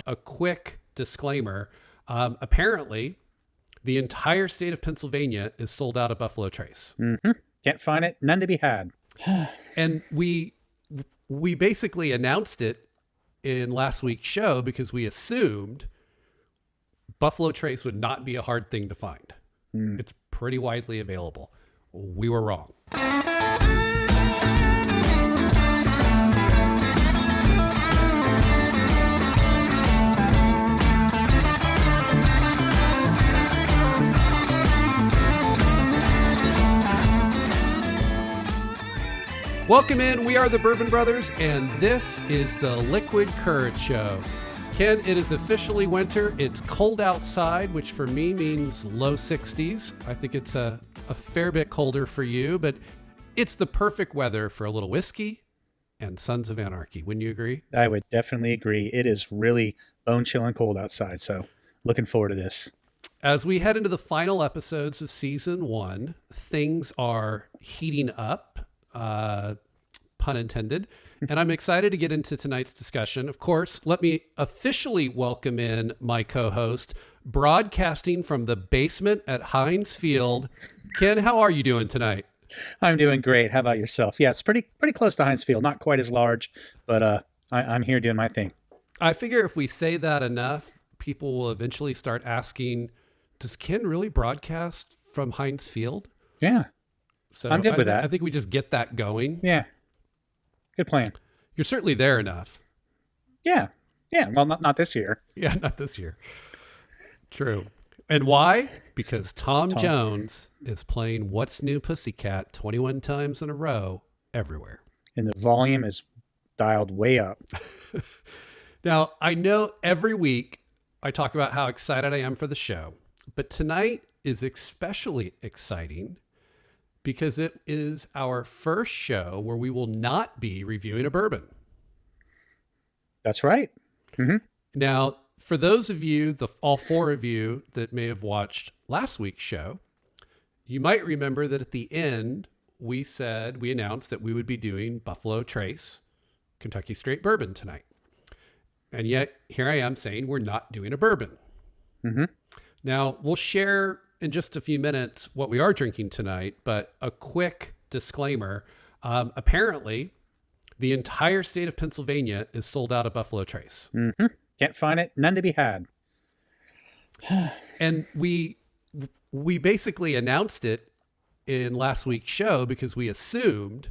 a quick disclaimer. Apparently, the entire state of Pennsylvania is sold out of Buffalo Trace. Mm-hmm. Can't find it. None to be had. And we basically announced it in last week's show because we assumed Buffalo Trace would not be a hard thing to find. It's pretty widely available. We were wrong. Welcome in. We are the Bourbon Brothers, and this is the Liquid Courage Show. Ken, it is officially winter. It's cold outside, which for me means low 60s. I think it's a fair bit colder for you, but it's the perfect weather for a little whiskey and Sons of Anarchy. Wouldn't you agree? I would definitely agree. It is really bone-chilling cold outside, so looking forward to this. As we head into the final episodes of Season 1, things are heating up. Pun intended. And I'm excited to get into tonight's discussion. Of course, let me officially welcome in my co-host, broadcasting from the basement at Heinz Field. Ken, how are you doing tonight? I'm doing great. How about yourself? Yeah, it's pretty close to Heinz Field. Not quite as large, but I'm here doing my thing. I figure if we say that enough, people will eventually start asking, does Ken really broadcast from Heinz Field? Yeah. So I'm good with that. I think we just get that going. Yeah. Good plan. You're certainly there enough. Yeah. Yeah. Well, not this year. Yeah, not this year. True. And why? Because Tom Jones is playing What's New Pussycat 21 times in a row everywhere. And the volume is dialed way up. Now, I know every week I talk about how excited I am for the show, but tonight is especially exciting because it is our first show where we will not be reviewing a bourbon. That's right. Mm-hmm. Now, for those of you, all four of you that may have watched last week's show, you might remember that at the end, we announced that we would be doing Buffalo Trace Kentucky Straight Bourbon tonight. And yet, here I am saying we're not doing a bourbon. Mm-hmm. Now, we'll share in just a few minutes what we are drinking tonight, but a quick disclaimer. Apparently, the entire state of Pennsylvania is sold out of Buffalo Trace. Mm-hmm. Can't find it. None to be had. And we basically announced it in last week's show because we assumed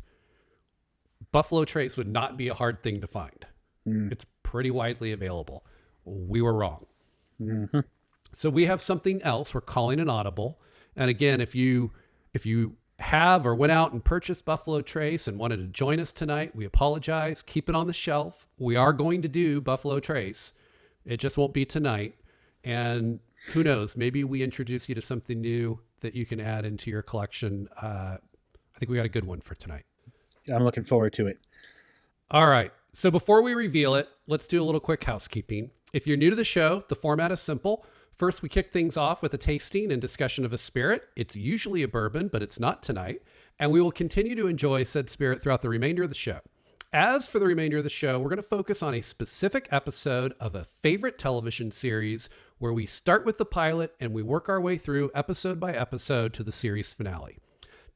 Buffalo Trace would not be a hard thing to find. It's pretty widely available. We were wrong. Mm-hmm. So we have something else we're calling an audible. And again, if you have or went out and purchased Buffalo Trace and wanted to join us tonight, we apologize. Keep it on the shelf. We are going to do Buffalo Trace. It just won't be tonight. And who knows, maybe we introduce you to something new that you can add into your collection. I think we got a good one for tonight. I'm looking forward to it. All right. So before we reveal it, let's do a little quick housekeeping. If you're new to the show, the format is simple. First, we kick things off with a tasting and discussion of a spirit. It's usually a bourbon, but it's not tonight. And we will continue to enjoy said spirit throughout the remainder of the show. As for the remainder of the show, we're going to focus on a specific episode of a favorite television series where we start with the pilot and we work our way through episode by episode to the series finale.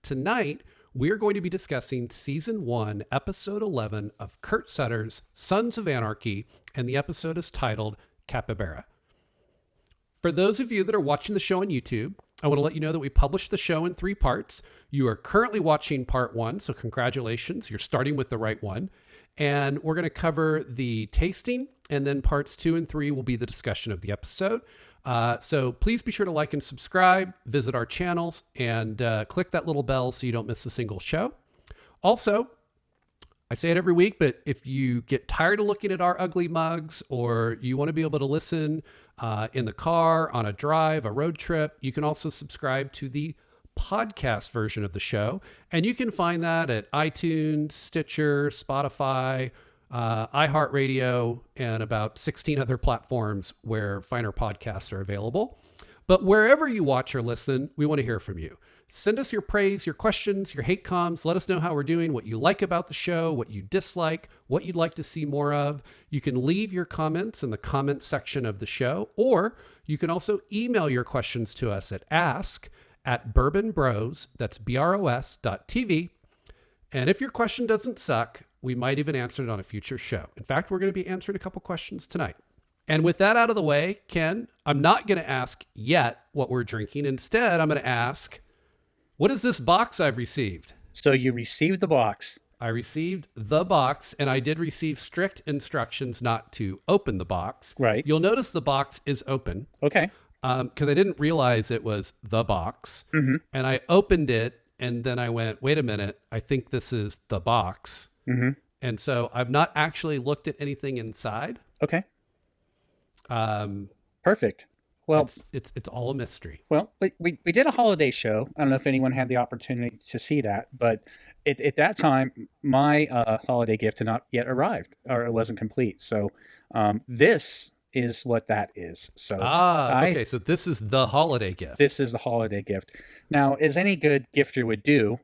Tonight, we're going to be discussing Season 1, Episode 11 of Kurt Sutter's Sons of Anarchy, and the episode is titled Capybara. For those of you that are watching the show on YouTube, I want to let you know that we published the show in 3 parts. You are currently watching part 1, so congratulations. You're starting with the right one. And we're going to cover the tasting, and then parts 2 and 3 will be the discussion of the episode. So please be sure to like and subscribe, visit our channels, and click that little bell so you don't miss a single show. Also, I say it every week, but if you get tired of looking at our ugly mugs or you want to be able to listen in the car, on a drive, a road trip, you can also subscribe to the podcast version of the show. And you can find that at iTunes, Stitcher, Spotify, iHeartRadio, and about 16 other platforms where finer podcasts are available. But wherever you watch or listen, we want to hear from you. Send us your praise, your questions, your hate comms. Let us know how we're doing, what you like about the show, what you dislike, what you'd like to see more of. You can leave your comments in the comment section of the show, or you can also email your questions to us at ask@bourbonbros, that's BROS.TV. And if your question doesn't suck, we might even answer it on a future show. In fact, we're going to be answering a couple questions tonight. And with that out of the way, Ken, I'm not going to ask yet what we're drinking. Instead, I'm going to ask, what is this box I've received? So you received the box. I received the box, and I did receive strict instructions not to open the box. Right. You'll notice the box is open. Okay. Because I didn't realize it was the box. Mm-hmm. And I opened it, and then I went, wait a minute, I think this is the box. Mm-hmm. And so I've not actually looked at anything inside. Okay. Perfect. Well, it's all a mystery. Well, we did a holiday show. I don't know if anyone had the opportunity to see that, but at that time, my holiday gift had not yet arrived, or it wasn't complete. So this is what that is. So okay. So this is the holiday gift. This is the holiday gift. Now, as any good gifter would do,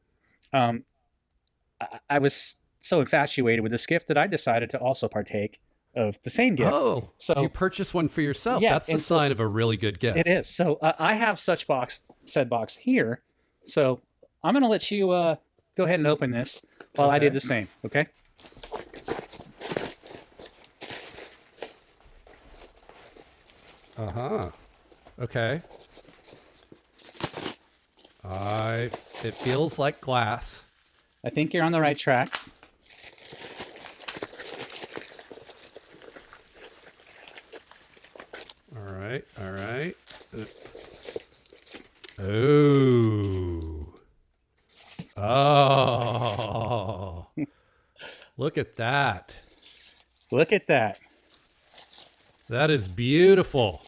I was so infatuated with this gift that I decided to also partake of the same gift. Oh, so you purchased one for yourself. Yeah, That's a sign of a really good gift. It is. So I have said box here. So I'm going to let you go ahead and open this while I do the same. Okay. Okay. It feels like glass. I think you're on the right track. All right. Oh. Look at that. Look at that. That is beautiful.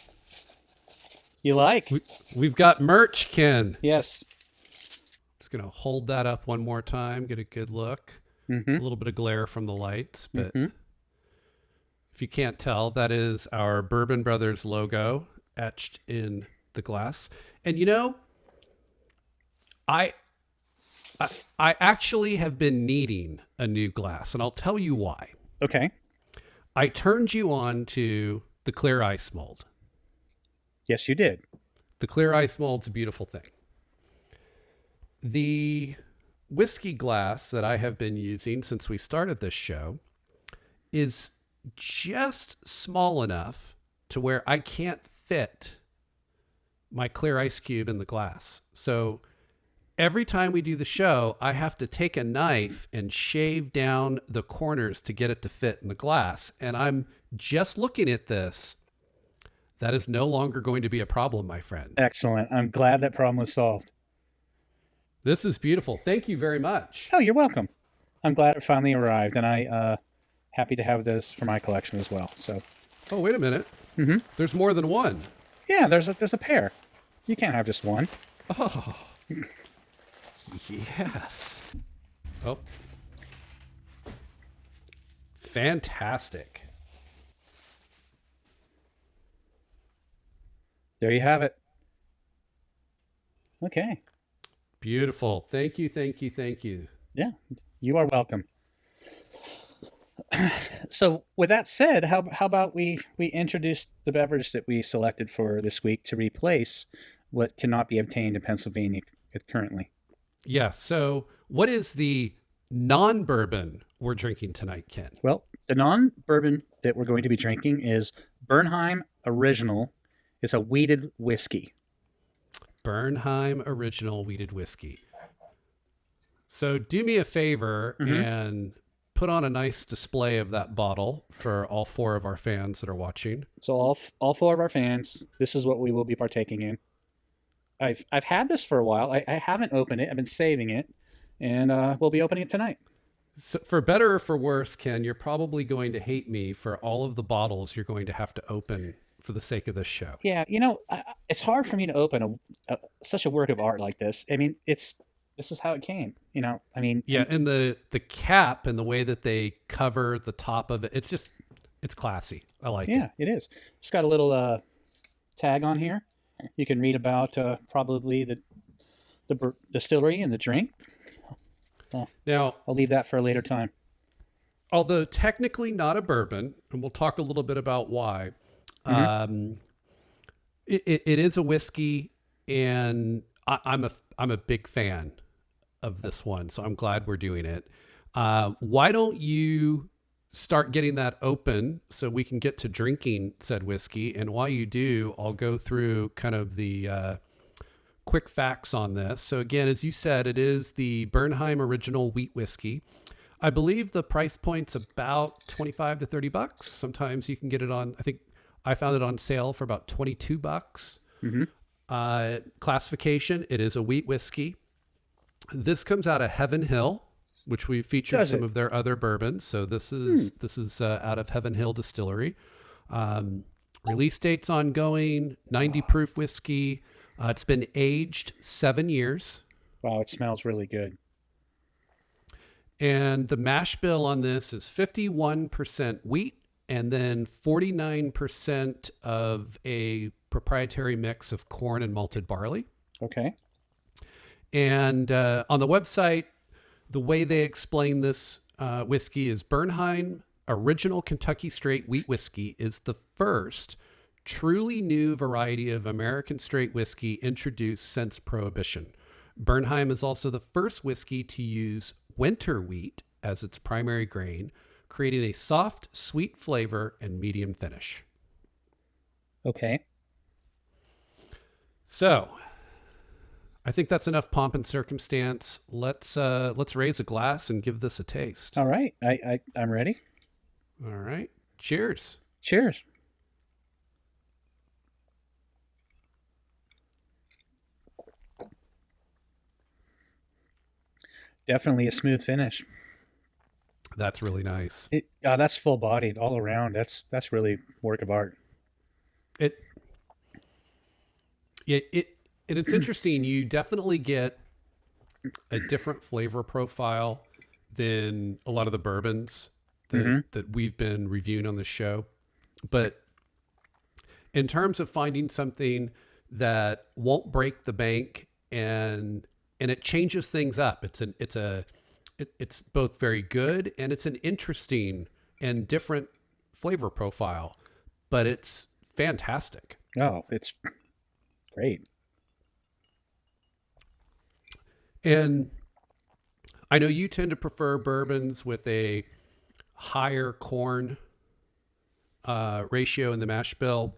You like? We've got merch, Ken. Yes. Just going to hold that up one more time, get a good look. Mm-hmm. A little bit of glare from the lights, but if you can't tell, that is our Bourbon Brothers logo etched in the glass. And you know, I actually have been needing a new glass, and I'll tell you why. Okay. I turned you on to the clear ice mold. Yes, you did. The clear ice mold's a beautiful thing. The whiskey glass that I have been using since we started this show is just small enough to where I can't fit my clear ice cube in the glass. So every time we do the show, I have to take a knife and shave down the corners to get it to fit in the glass. And I'm just looking at this. That is no longer going to be a problem, my friend. Excellent. I'm glad that problem was solved. This is beautiful. Thank you very much. Oh, you're welcome. I'm glad it finally arrived, and I happy to have this for my collection as well. So. Oh, wait a minute. Mm-hmm. There's more than one. Yeah, there's a pair. You can't have just one. Oh. Yes. Oh. Fantastic. There you have it. Okay. Beautiful. Thank you. Yeah, you are welcome. So with that said, how about we introduce the beverage that we selected for this week to replace what cannot be obtained in Pennsylvania currently? Yeah. So what is the non-bourbon we're drinking tonight, Ken? Well, the non-bourbon that we're going to be drinking is Bernheim Original. It's a wheated whiskey. Bernheim Original Wheated Whiskey. So do me a favor and put on a nice display of that bottle for all four of our fans that are watching. So all four of our fans, this is what we will be partaking in. I've had this for a while. I haven't opened it. I've been saving it, and we'll be opening it tonight. So for better or for worse, Ken, you're probably going to hate me for all of the bottles you're going to have to open for the sake of this show. Yeah, you know, it's hard for me to open such a work of art like this. I mean, this is how it came. You know, I mean, yeah, and the cap and the way that they cover the top of it, it's classy. I like it. Yeah, it is. It's got a little tag on here. You can read about probably The distillery and the drink. Well, Now, I'll leave that for a later time. although technically not a bourbon, and we'll talk a little bit about why, um, it is a whiskey, and I'm a big fan of this one, so I'm glad we're doing it. Why don't you start getting that open so we can get to drinking said whiskey? And while you do, I'll go through kind of the quick facts on this. So again, as you said, it is the Bernheim Original Wheat Whiskey. I believe the price point's about 25 to 30 bucks. Sometimes you can get it on, I think I found it on sale for about 22 bucks. Classification, it is a wheat whiskey. This comes out of Heaven Hill, which we featured Does some it? of their other bourbons. So this is out of Heaven Hill Distillery. Release date's ongoing, 90 proof whiskey. It's been aged 7 years. Wow, it smells really good. And the mash bill on this is 51% wheat and then 49% of a proprietary mix of corn and malted barley. Okay. And on the website, the way they explain this whiskey is Bernheim Original Kentucky Straight Wheat Whiskey is the first truly new variety of American straight whiskey introduced since Prohibition. Bernheim is also the first whiskey to use winter wheat as its primary grain, creating a soft, sweet flavor and medium finish. Okay. So, I think that's enough pomp and circumstance. Let's raise a glass and give this a taste. All right. I'm ready. All right. Cheers. Cheers. Definitely a smooth finish. That's really nice. That's full bodied all around. That's really work of art. It and it's interesting. You definitely get a different flavor profile than a lot of the bourbons that we've been reviewing on the show. But in terms of finding something that won't break the bank and it changes things up, it's both very good and it's an interesting and different flavor profile, but it's fantastic. Oh, it's great. And I know you tend to prefer bourbons with a higher corn ratio in the mash bill.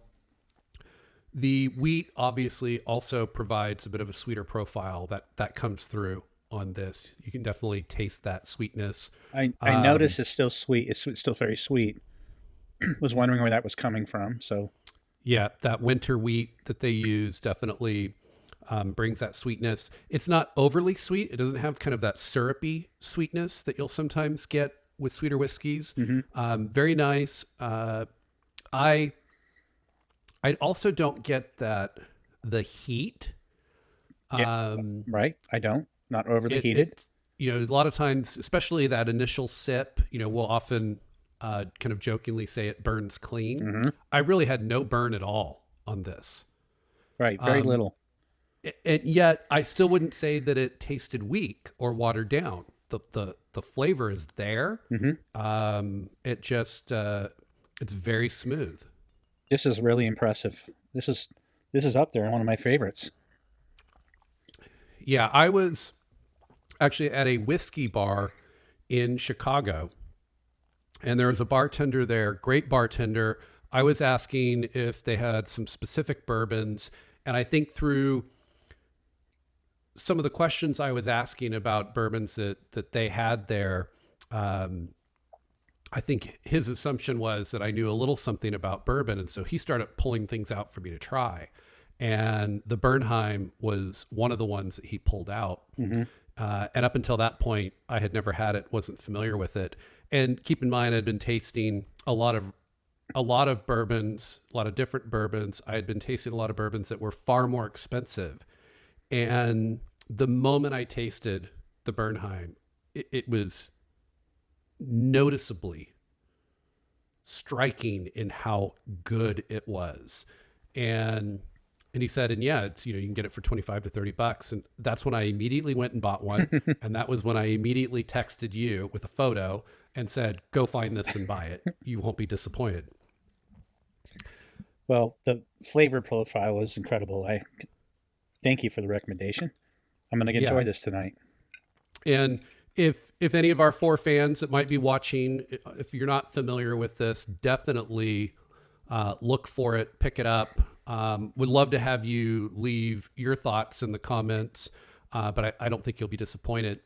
The wheat obviously also provides a bit of a sweeter profile that comes through on this. You can definitely taste that sweetness. I noticed it's still sweet. It's still very sweet. Was wondering where that was coming from. So Yeah, that winter wheat that they use definitely brings that sweetness. It's not overly sweet. It doesn't have kind of that syrupy sweetness that you'll sometimes get with sweeter whiskeys. Very nice. I also don't get the heat. right. I don't. Not overly heated. A lot of times, especially that initial sip, we'll often kind of jokingly say it burns clean. I really had no burn at all on this. Right. Very little. And yet I still wouldn't say that it tasted weak or watered down. The flavor is there. It just it's very smooth. This is really impressive. This is up there, one of my favorites. Yeah, I was actually at a whiskey bar in Chicago, and there was a bartender there, great bartender. I was asking if they had some specific bourbons, and I think through some of the questions I was asking about bourbons that they had there, I think his assumption was that I knew a little something about bourbon. And so he started pulling things out for me to try. And the Bernheim was one of the ones that he pulled out. And up until that point, I had never had it, wasn't familiar with it. And keep in mind, I'd been tasting a lot of bourbons, a lot of different bourbons. I had been tasting a lot of bourbons that were far more expensive. And the moment I tasted the Bernheim, it was noticeably striking in how good it was. And And he said, and yeah, it's, you know, you can get it for 25 to 30 bucks. And that's when I immediately went and bought one. And that was when I immediately texted you with a photo and said, go find this and buy it. You won't be disappointed. Well, the flavor profile is incredible. I thank you for the recommendation. I'm going to enjoy this tonight. And if any of our 4 fans that might be watching, if you're not familiar with this, definitely look for it, pick it up. Would love to have you leave your thoughts in the comments, but I don't think you'll be disappointed.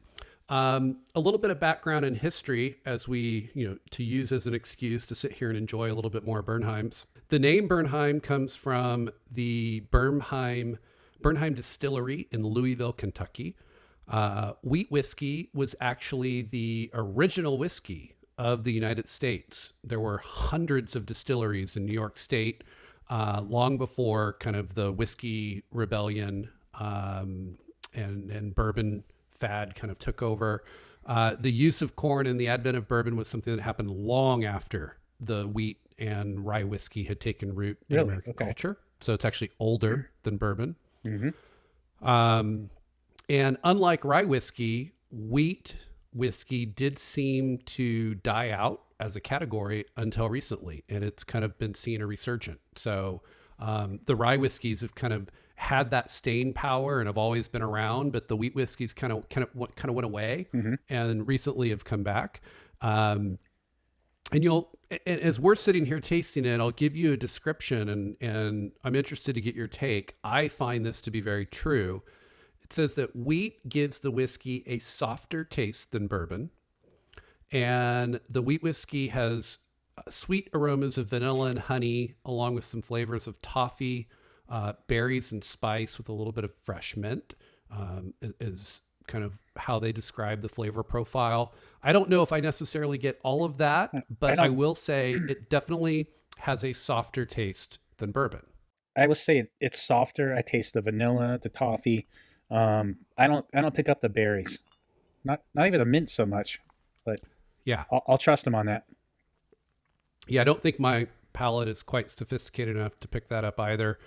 A little bit of background and history as we, you know, to use as an excuse to sit here and enjoy a little bit more Bernheims. The name Bernheim comes from the Bernheim Distillery in Louisville, Kentucky. Wheat whiskey was actually the original whiskey of the United States. There were hundreds of distilleries in New York State long before kind of the whiskey rebellion and bourbon fad kind of took over. The use of corn and the advent of bourbon was something that happened long after the wheat and rye whiskey had taken root in American culture. So it's actually older than bourbon. And unlike rye whiskey, wheat whiskey did seem to die out as a category until recently, and it's kind of been seeing a resurgence. So the rye whiskeys have kind of had that staying power and have always been around, but the wheat whiskeys kind of went away and recently have come back. And as we're sitting here tasting it, I'll give you a description, and I'm interested to get your take. I find this to be very true. It says that wheat gives the whiskey a softer taste than bourbon, and the wheat whiskey has sweet aromas of vanilla and honey, along with some flavors of toffee, berries and spice with a little bit of fresh mint, is kind of how they describe the flavor profile. I don't know if I necessarily get all of that, but I will say it definitely has a softer taste than bourbon. I would say it's softer. I taste the vanilla, the toffee. I don't pick up the berries, not even the mint so much, but yeah, I'll trust them on that. Yeah, I don't think my palate is quite sophisticated enough to pick that up either.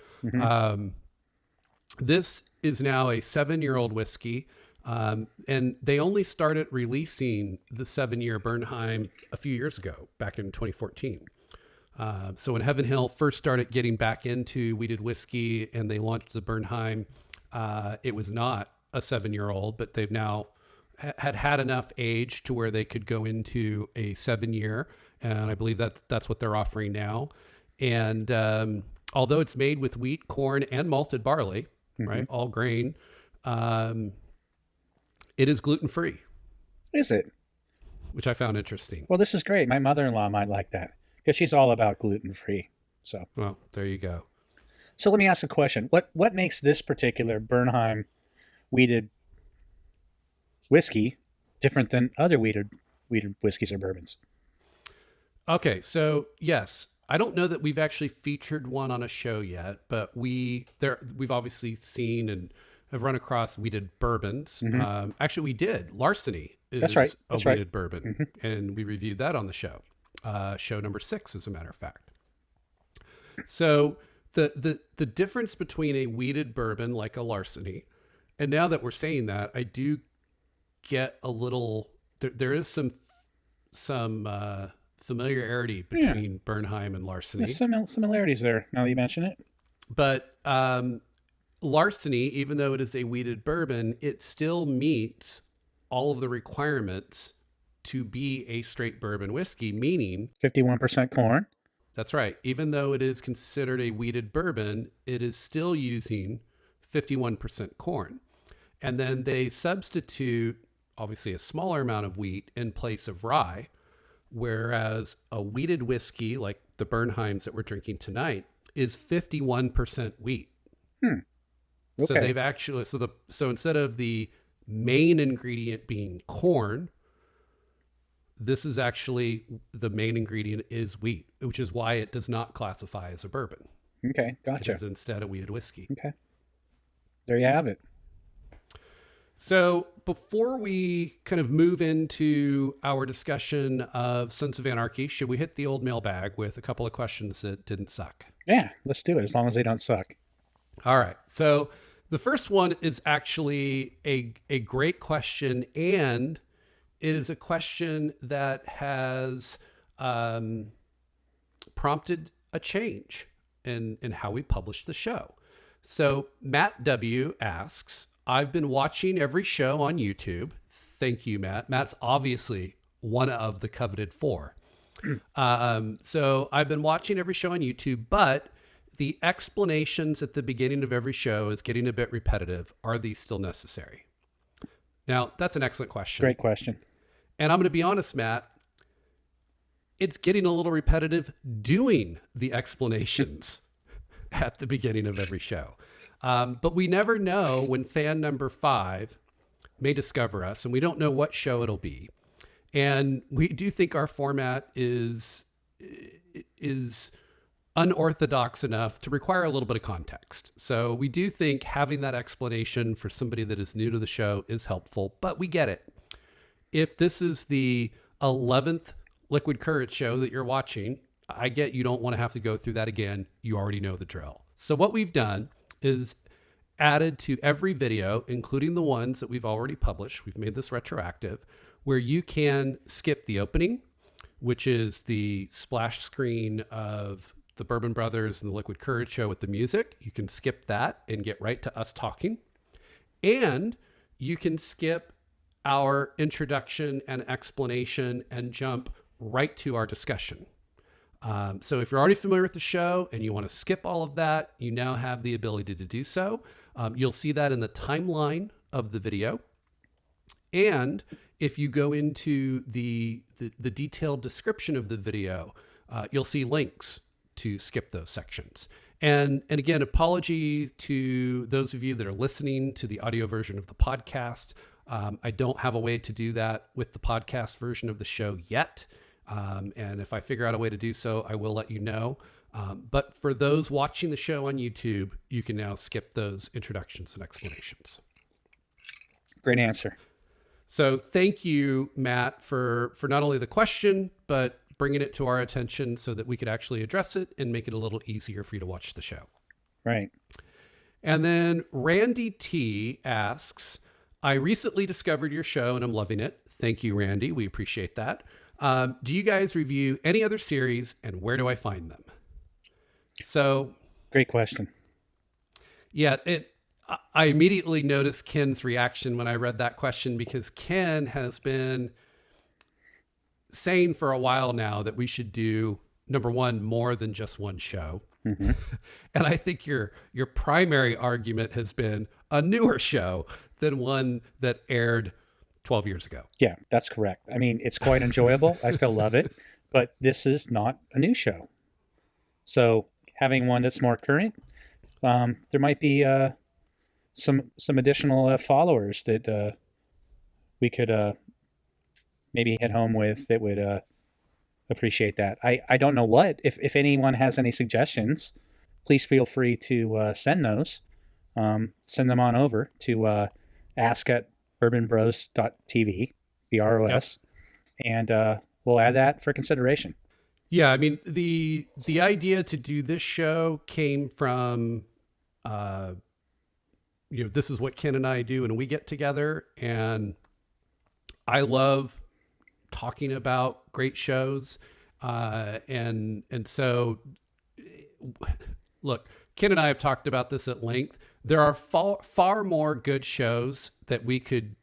This is now a 7-year-old whiskey, and they only started releasing the 7-year Bernheim a few years ago, back in 2014. So when Heaven Hill first started getting back into wheated whiskey and they launched the Bernheim, it was not a 7-year-old, but they've now had enough age to where they could go into a 7-year. And I believe that's what they're offering now. And although it's made with wheat, corn, and malted barley, right, all grain, it is gluten-free. Is it? Which I found interesting. Well, this is great. My mother-in-law might like that because she's all about gluten-free. So, well, there you go. So let me ask a question. What makes this particular Bernheim wheated whiskey different than other wheated whiskeys or bourbons? Okay, so yes, I don't know that we've actually featured one on a show yet, but we've obviously seen and have run across wheated bourbons. Actually, we did. Larceny is a wheated bourbon, and we reviewed that on the show. Show number 6, as a matter of fact. So the difference between a wheated bourbon like a Larceny, and now that we're saying that, I do get a little. There is some familiarity between Bernheim and Larceny. There's some similarities there, now that you mention it. But Larceny, even though it is a wheated bourbon, it still meets all of the requirements to be a straight bourbon whiskey, meaning 51% corn. That's right. Even though it is considered a wheated bourbon, it is still using 51% corn. And then they substitute, obviously, a smaller amount of wheat in place of rye, whereas a wheated whiskey, like the Bernheims that we're drinking tonight, is 51% wheat. Okay. So they've actually, so instead of the main ingredient being corn, this is actually, the main ingredient is wheat, which is why it does not classify as a bourbon. Okay, gotcha. It is instead a wheated whiskey. Okay. There you have it. So before we kind of move into our discussion of Sons of Anarchy, should we hit the old mailbag with a couple of questions that didn't suck? Yeah, let's do it, as long as they don't suck. All right. So the first one is actually a great question, and it is a question that has prompted a change in how we publish the show. So Matt W asks, I've been watching every show on YouTube. Thank you, Matt. Matt's obviously one of the coveted four. So I've been watching every show on YouTube, but the explanations at the beginning of every show is getting a bit repetitive. Are these still necessary? Now, that's an excellent question. Great question. And I'm going to be honest, Matt, it's getting a little repetitive doing the explanations at the beginning of every show. But we never know when fan number 5 may discover us, and we don't know what show it'll be. And we do think our format is unorthodox enough to require a little bit of context. So we do think having that explanation for somebody that is new to the show is helpful, but we get it. If this is the 11th Liquid Courage show that you're watching, I get you don't want to have to go through that again. You already know the drill. So what we've done is added to every video, including the ones that we've already published. We've made this retroactive, where you can skip the opening, which is the splash screen of the Bourbon Brothers and the Liquid Courage show with the music. You can skip that and get right to us talking. And you can skip our introduction and explanation and jump right to our discussion. So if you're already familiar with the show and you want to skip all of that, you now have the ability to do so. You'll see that in the timeline of the video. And if you go into the detailed description of the video, you'll see links to skip those sections. And again, apology to those of you that are listening to the audio version of the podcast. I don't have a way to do that with the podcast version of the show yet. And if I figure out a way to do so, I will let you know. But for those watching the show on YouTube, you can now skip those introductions and explanations. Great answer. So thank you, Matt, for not only the question, but bringing it to our attention so that we could actually address it and make it a little easier for you to watch the show. Right. And then Randy T asks, I recently discovered your show and I'm loving it. Thank you, Randy. We appreciate that. Do you guys review any other series and where do I find them? So great question. Yeah, I immediately noticed Ken's reaction when I read that question, because Ken has been saying for a while now that we should do, number one, more than just one show. Mm-hmm. And I think your primary argument has been a newer show than one that aired 12 years ago. Yeah, that's correct. I mean, it's quite enjoyable. I still love it, but this is not a new show. So having one that's more current, there might be some additional followers that we could maybe hit home with that would appreciate that. I don't know what. If anyone has any suggestions, please feel free to send those. Send them on over to ask@bourbonbros.tv, BROS, and we'll add that for consideration. Yeah, I mean, the idea to do this show came from, this is what Ken and I do when we get together, and I love talking about great shows, and so look, Ken and I have talked about this at length. There are far more good shows that we could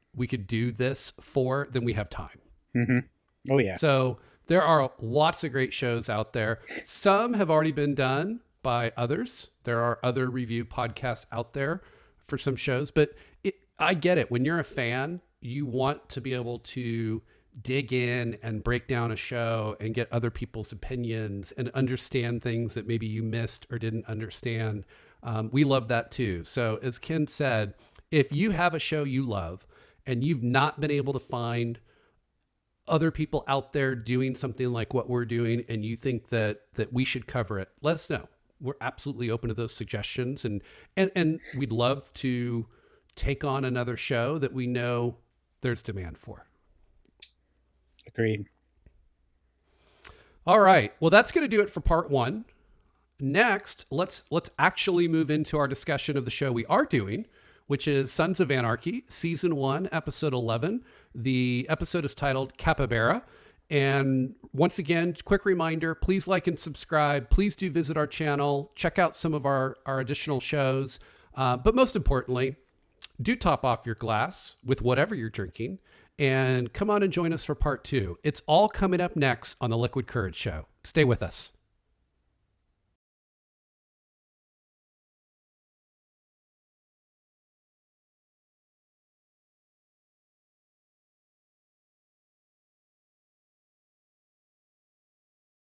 do this for than we have time. Mm-hmm. Oh yeah. So there are lots of great shows out there. Some have already been done by others. There are other review podcasts out there for some shows, but I get it. When you're a fan, you want to be able to dig in and break down a show and get other people's opinions and understand things that maybe you missed or didn't understand. We love that too. So as Ken said, if you have a show you love and you've not been able to find other people out there doing something like what we're doing, and you think that we should cover it, let us know. We're absolutely open to those suggestions, and we'd love to take on another show that we know there's demand for. Agreed. All right. Well, that's going to do it for part one. next, let's actually move into our discussion of the show we are doing, which is Sons of Anarchy, Season 1, Episode 11. The episode is titled Capybara. And once again, quick reminder, please like and subscribe. Please do visit our channel. Check out some of our additional shows. But most importantly, do top off your glass with whatever you're drinking. And come on and join us for part 2. It's all coming up next on the Liquid Courage Show. Stay with us.